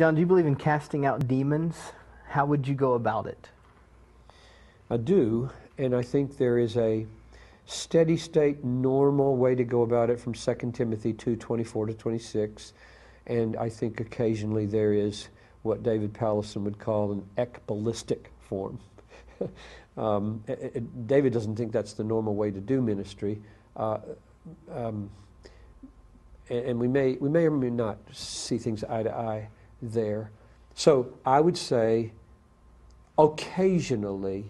John, do you believe in casting out demons? How would you go about it? I do, and I think there is a steady state, normal way to go about it from 2 Timothy 2:24 to 26, and I think occasionally there is what David Powlison would call an ekballistic form. David doesn't think that's the normal way to do ministry, and we may or may not see things eye to eye there. So I would say occasionally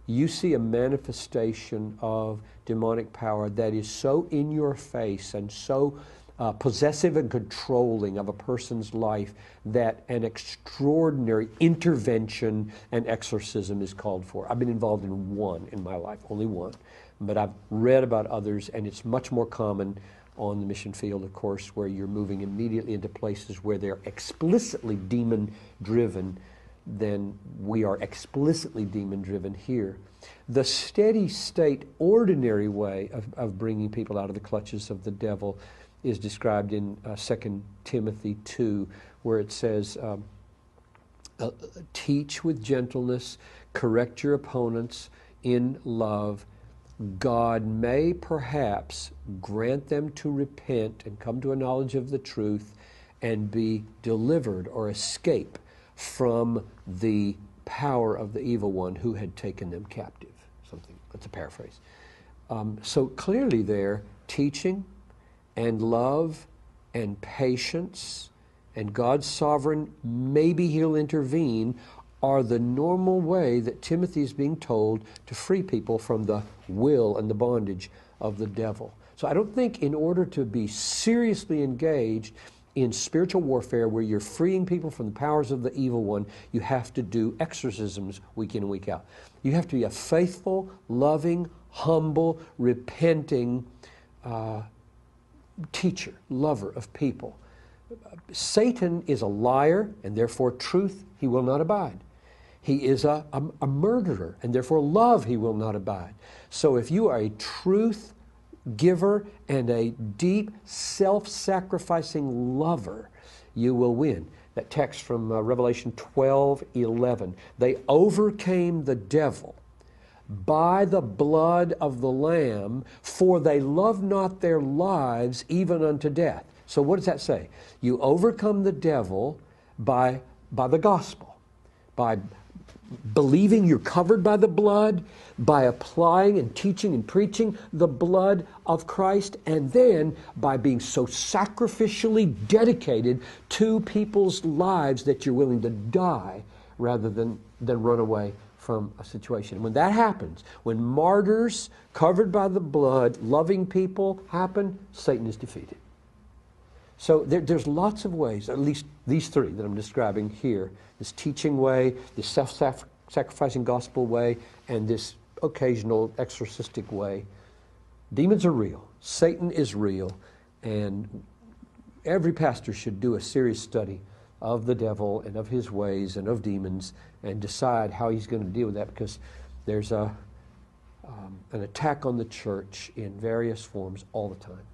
you see a manifestation of demonic power that is so in your face and so possessive and controlling of a person's life that an extraordinary intervention and exorcism is called for. I've been involved in one in my life, only one, but I've read about others, and it's much more common on the mission field, of course, where you're moving immediately into places where they're explicitly demon-driven than we are explicitly demon-driven here. The steady state, ordinary way of bringing people out of the clutches of the devil is described in 2 Timothy 2, where it says, teach with gentleness, correct your opponents in love. God may perhaps grant them to repent and come to a knowledge of the truth and be delivered or escape from the power of the evil one who had taken them captive. Something, that's a paraphrase. So clearly there, teaching and love and patience and God's sovereign, maybe he'll intervene, are the normal way that Timothy is being told to free people from the will and the bondage of the devil. So I don't think in order to be seriously engaged in spiritual warfare where you're freeing people from the powers of the evil one, you have to do exorcisms week in and week out. You have to be a faithful, loving, humble, repenting teacher, lover of people. Satan is a liar, and therefore truth he will not abide. He is a murderer, and therefore love he will not abide. So if you are a truth giver and a deep, self-sacrificing lover, you will win. That text from Revelation 12:11. They overcame the devil by the blood of the Lamb, for they loved not their lives even unto death. So what does that say? You overcome the devil by the gospel, by believing you're covered by the blood, by applying and teaching and preaching the blood of Christ, and then by being so sacrificially dedicated to people's lives that you're willing to die rather than run away from a situation. When that happens, when martyrs covered by the blood, loving people happen, Satan is defeated. So there's lots of ways, at least these three that I'm describing here, this teaching way, this self-sacrificing gospel way, and this occasional exorcistic way. Demons are real. Satan is real. And every pastor should do a serious study of the devil and of his ways and of demons and decide how he's going to deal with that, because there's an attack on the church in various forms all the time.